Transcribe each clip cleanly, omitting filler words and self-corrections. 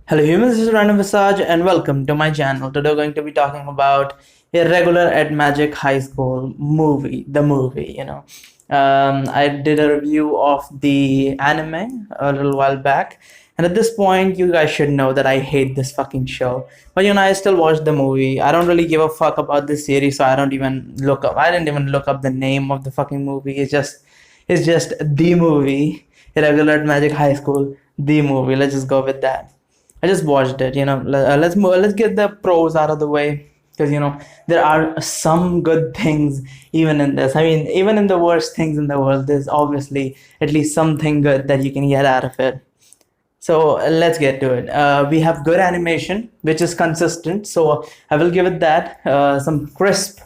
Hello humans, this is Random Visage and welcome to my channel. Today we're going to be talking about Irregular at Magic High School movie. I did a review of the anime a little while back, and at this point you guys should know that I hate this fucking show. But I still watched the movie. I don't really give a fuck about this series, so I didn't even look up the name of the fucking movie. It's just the movie, Irregular at Magic High School, the movie. Let's just go with that. I just watched it. Let's get the pros out of the way because there are some good things even in this. I mean, even in the worst things in the world, there's obviously at least something good that you can get out of it. So let's get to it. We have good animation, which is consistent. So I will give it that. Some crisp,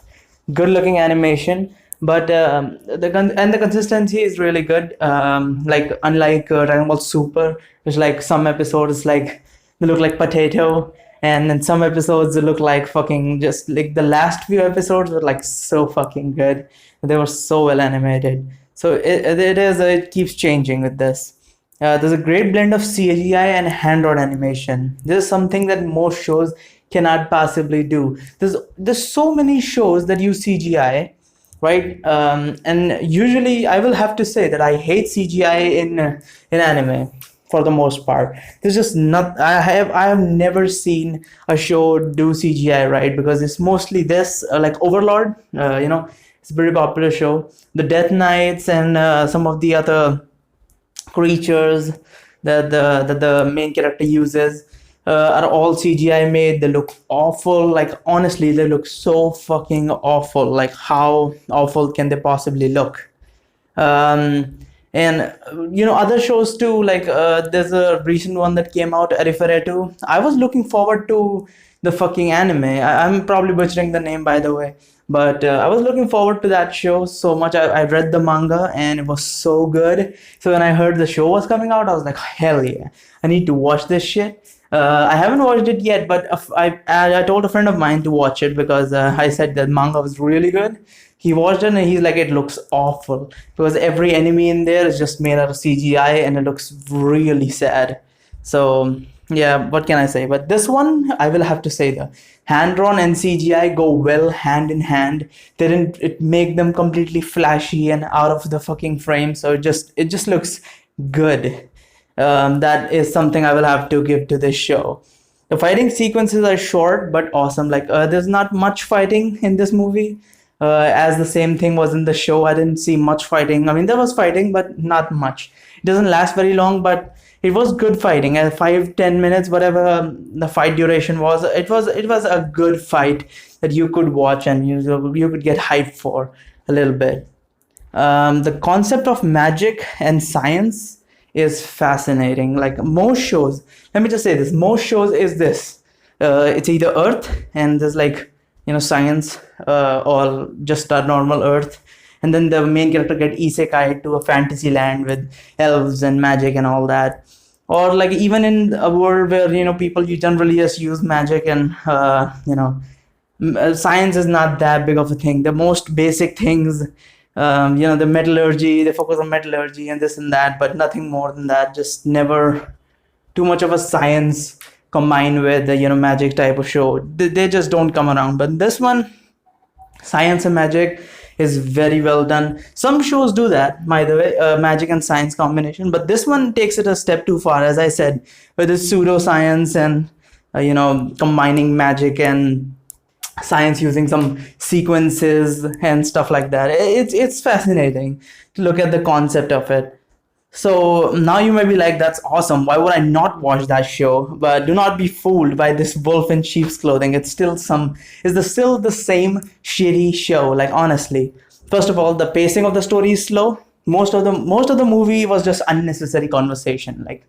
good-looking animation, but the consistency is really good. Like unlike Dragon Ball Super, which like some episodes like they look like potato, and in some episodes they look like fucking just like the last few episodes were like so fucking good. They were so well animated. So it keeps changing with this. There's a great blend of CGI and hand-drawn animation. This is something that most shows cannot possibly do. There's so many shows that use CGI, right? And usually, I will have to say that I hate CGI in anime for the most part. There's just not. I have never seen a show do CGI right because it's mostly this like Overlord. It's a very popular show. The Death Knights and some of the other creatures that the main character uses are all CGI made. They look awful. Like honestly, they look so fucking awful. Like how awful can they possibly look? And other shows too. Like there's a recent one that came out, Ariferetu. I was looking forward to the fucking anime. I'm probably butchering the name by the way, but I was looking forward to that show so much. I read the manga and it was so good. So when I heard the show was coming out, I was like, hell yeah, I need to watch this shit. I haven't watched it yet, but I told a friend of mine to watch it because I said that manga was really good. He watched it and he's like, it looks awful because every enemy in there is just made out of CGI and it looks really sad. So yeah, what can I say? But this one, I will have to say the hand drawn and CGI go well hand in hand. They didn't it make them completely flashy and out of the fucking frame. So it just looks good. That is something I will have to give to this show. The fighting sequences are short but awesome. Like there's not much fighting in this movie. As the same thing was in the show, I didn't see much fighting. I mean, there was fighting, but not much. It doesn't last very long, but it was good fighting. At 5-10 minutes, whatever the fight duration was, it was a good fight that you could watch and you could get hyped for a little bit. The concept of magic and science is fascinating. Like most shows, let me just say this: most shows is this. It's either Earth and there's like science, or just a normal Earth, and then the main character get isekai to a fantasy land with elves and magic and all that, or like even in a world where people you generally just use magic and science is not that big of a thing. The most basic things, the metallurgy, they focus on metallurgy and this and that, but nothing more than that. Just never too much of a science combined with the magic type of show. They just don't come around. But this one, science and magic is very well done. Some shows do that, by the way, magic and science combination, but this one takes it a step too far, as I said, with the pseudoscience and combining magic and science using some sequences and stuff like that. It's fascinating to look at the concept of it. So now you may be like, that's awesome. Why would I not watch that show? But do not be fooled by this wolf in sheep's clothing. It's still the same shitty show. Like honestly, first of all, the pacing of the story is slow. Most of the movie was just unnecessary conversation. Like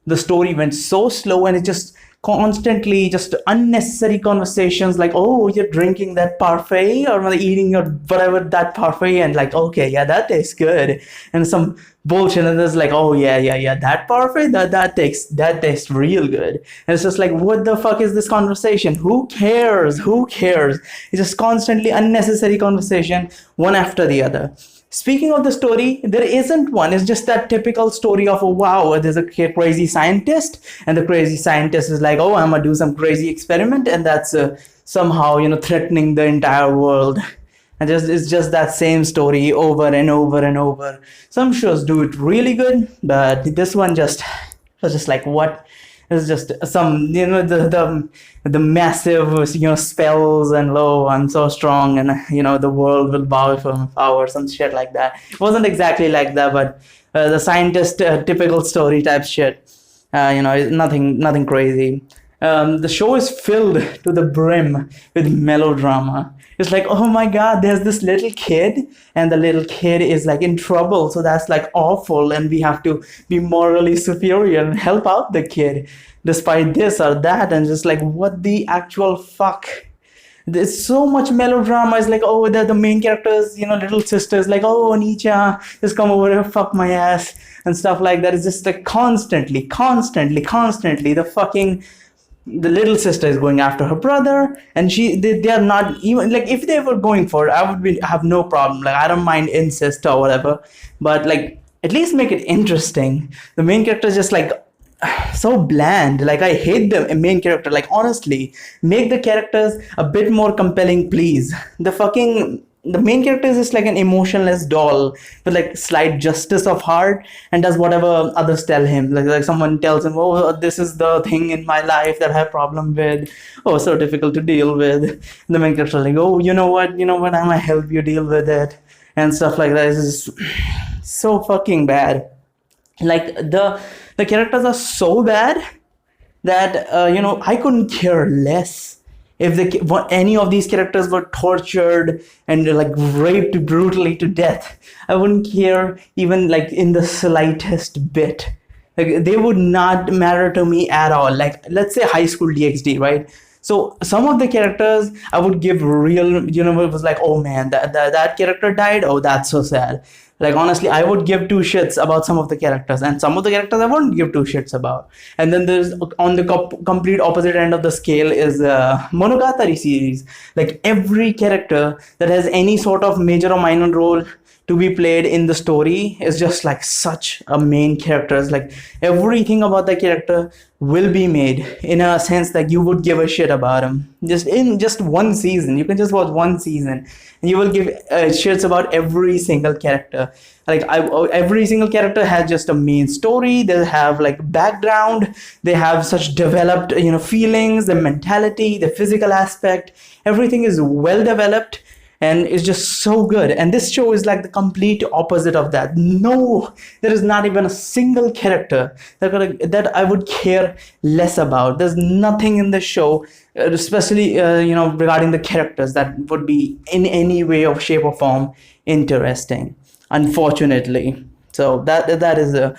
the story went so slow and it just constantly just unnecessary conversations like, oh, you're drinking that parfait or eating your whatever that parfait, and like, okay, yeah, that tastes good, and some bullshit, and there's like, oh yeah, that parfait, that tastes real good, and it's just like, what the fuck is this conversation? Who cares? It's just constantly unnecessary conversation, one after the other. Speaking of the story, there isn't one. It's just that typical story of, oh, wow, there's a crazy scientist, and the crazy scientist is like, oh, I'm gonna do some crazy experiment, and that's somehow, threatening the entire world. And it's just that same story over and over and over. Some shows do it really good, but this one just was just like, what? It's just some, the massive, spells and lo, I'm so strong, and the world will bow for my power, some shit like that. It wasn't exactly like that, but the scientist typical story type shit. Nothing crazy. The show is filled to the brim with melodrama. It's like, oh my god, there's this little kid, and the little kid is like in trouble, so that's like awful, and we have to be morally superior and help out the kid despite this or that, and just like, what the actual fuck? There's so much melodrama. It's like, oh, the main characters, little sisters, like, oh, Anicha, just come over here, fuck my ass, and stuff like that. It's just like constantly, the little sister is going after her brother, and they are not even like, if they were going for it, I would have no problem. Like, I don't mind incest or whatever, but like, at least make it interesting. The main character is just like so bland. Like, I hate the main character. Like, honestly, make the characters a bit more compelling, please. The main character is just like an emotionless doll with like slight justice of heart, and does whatever others tell him. Like someone tells him, oh, this is the thing in my life that I have problem with. Oh, so difficult to deal with. The main character is like, oh, you know what? I'm gonna help you deal with it, and stuff like that. It's just so fucking bad. Like, the characters are so bad that I couldn't care less if any of these characters were tortured and like raped brutally to death. I wouldn't care even like in the slightest bit. Like, they would not matter to me at all. Like, let's say High School DxD, right? So some of the characters I would give real, it was like, oh man, that character died. Oh, that's so sad. Like, honestly, I would give two shits about some of the characters, and some of the characters I wouldn't give two shits about. And then there's, on the complete opposite end of the scale, is Monogatari series. Like, every character that has any sort of major or minor role to be played in the story is just like such a main character. It's like, everything about the character will be made in a sense that you would give a shit about him. Just in just one season, you can just watch one season, and you will give shits about every single character. Like, every single character has just a main story. They have like background. They have such developed, feelings, the mentality, the physical aspect. Everything is well developed, and it's just so good. And this show is like the complete opposite of that. No, there is not even a single character that I would care less about. There's nothing in the show, especially regarding the characters, that would be in any way of shape or form interesting, unfortunately. So that is a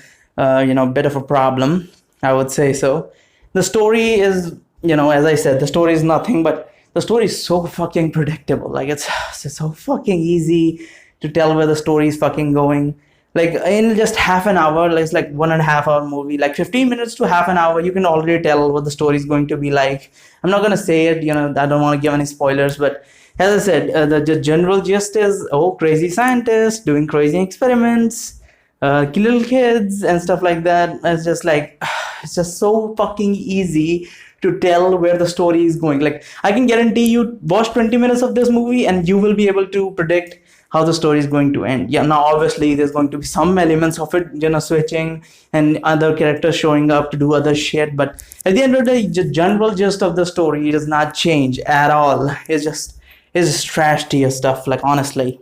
bit of a problem, I would say. So the story is, as I said, the story is nothing but, the story is so fucking predictable. Like, it's so fucking easy to tell where the story is fucking going. Like, in just half an hour, like, it's like 1.5 hour movie, like 15 minutes to half an hour, you can already tell what the story is going to be like. I'm not gonna say it, I don't want to give any spoilers, but as I said, the general gist is, oh, crazy scientists doing crazy experiments, little kids and stuff like that. It's just like, it's just so fucking easy to tell where the story is going. Like, I can guarantee you, watch 20 minutes of this movie and you will be able to predict how the story is going to end. Yeah, now obviously there's going to be some elements of it, switching and other characters showing up to do other shit, but at the end of the day, the general gist of the story does not change at all. It's just trash tier stuff, like, honestly.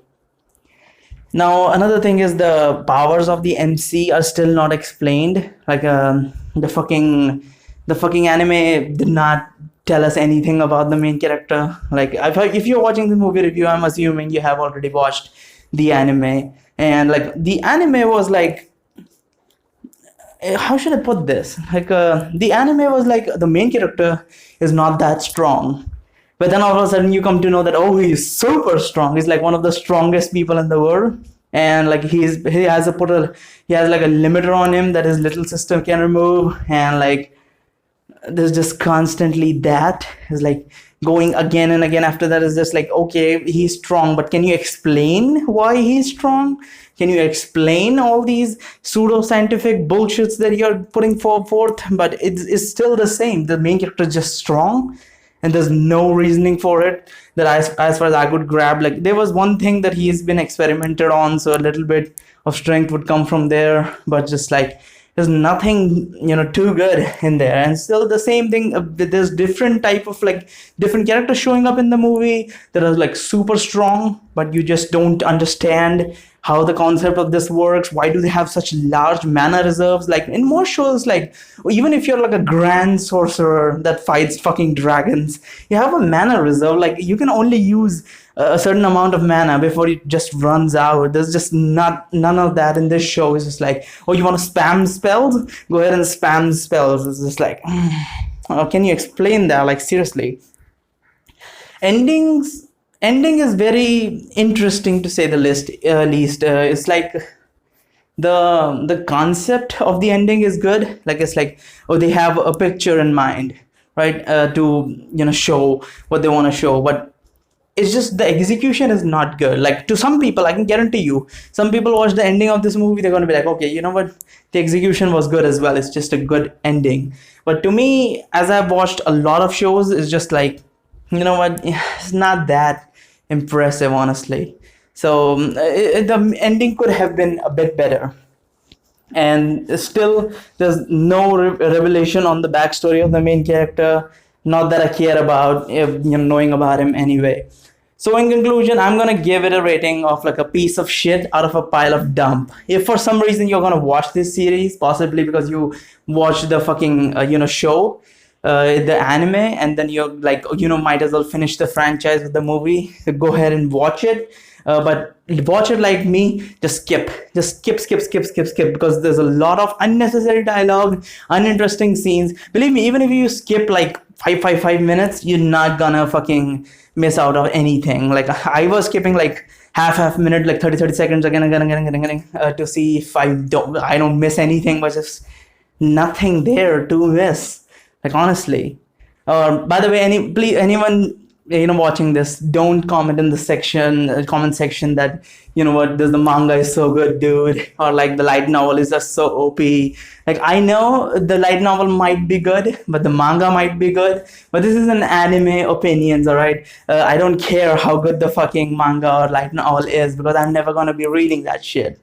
Now, another thing is, the powers of the MC are still not explained. Like, the fucking anime did not tell us anything about the main character. Like, if you're watching the movie review, I'm assuming you have already watched the anime, and like, the anime was like, how should I put this? Like, the anime was like the main character is not that strong, but then all of a sudden you come to know that, oh, he's super strong. He's like one of the strongest people in the world, and like he has like a limiter on him that his little sister can remove, and like there's just constantly that is like going again and again. After that is just like, okay, he's strong, but can you explain why he's strong? Can you explain all these pseudo-scientific bullshits that you're putting forth? But it's still the same. The main character is just strong, and there's no reasoning for it that as far as I could grab. Like, there was one thing that he's been experimented on, so a little bit of strength would come from there, but just like there's nothing too good in there. And still the same thing, there's different type of like different characters showing up in the movie that are like super strong, but you just don't understand how the concept of this works. Why do they have such large mana reserves? Like in most shows, like even if you're like a grand sorcerer that fights fucking dragons, you have a mana reserve. Like you can only use a certain amount of mana before it just runs out. There's just none of that in this show. It's just like, oh, you want to spam spells? Go ahead and spam spells. It's just like, oh, can you explain that? Like seriously. Ending is very interesting to say the least. It's like the concept of the ending is good. Like it's like, oh, they have a picture in mind, right? To show what they want to show, but it's just the execution is not good. Like to some people, I can guarantee you, some people watch the ending of this movie, they're going to be like, okay, you know what, the execution was good as well, it's just a good ending. But to me, as I've watched a lot of shows, it's just like, you know what, it's not that impressive, honestly. So the ending could have been a bit better. And still there's no revelation on the backstory of the main character, not that I care about knowing about him anyway. So in conclusion, I'm gonna give it a rating of like a piece of shit out of a pile of dump. If for some reason you're gonna watch this series, possibly because you watched the fucking show, the anime, and then you're like, might as well finish the franchise with the movie, so go ahead and watch it. But watch it like me, just skip, because there's a lot of unnecessary dialogue, uninteresting scenes. Believe me, even if you skip like 5 minutes, you're not gonna fucking miss out on anything. Like I was skipping like half minute, like 30 seconds again, to see if I don't miss anything, but just nothing there to miss. Like honestly. By the way, anyone watching this, don't comment in the comment section that what, does the manga is so good, dude, or like the light novel is just so OP. Like I know the light novel might be good, but the manga might be good, but this is an anime opinions, all right? I don't care how good the fucking manga or light novel is, because I'm never gonna be reading that shit,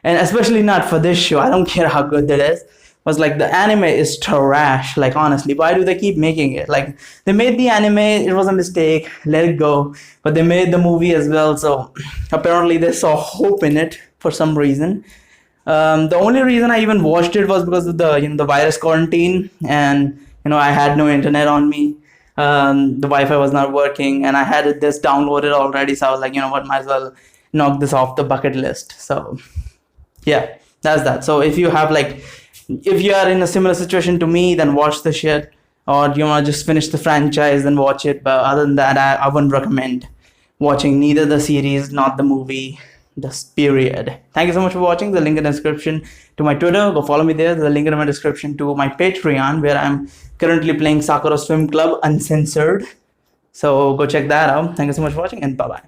and especially not for this show. I don't care how good that is. Was like, the anime is trash. Like honestly, why do they keep making it? Like they made the anime, it was a mistake, let it go. But they made the movie as well, so apparently they saw hope in it for some reason. The only reason I even watched it was because of the virus quarantine, and I had no internet on me. The Wi-Fi was not working, and I had this downloaded already, so I was like, what, might as well knock this off the bucket list. So yeah, that's that. So if you are in a similar situation to me, then watch the shit, or you want to just finish the franchise, then watch it. But other than that, I wouldn't recommend watching neither the series not the movie, just period. Thank you so much for watching. The link in the description to my Twitter, go follow me there. The link in my description to my Patreon, where I'm currently playing Sakura Swim Club uncensored, so go check that out. Thank you so much for watching, and bye bye.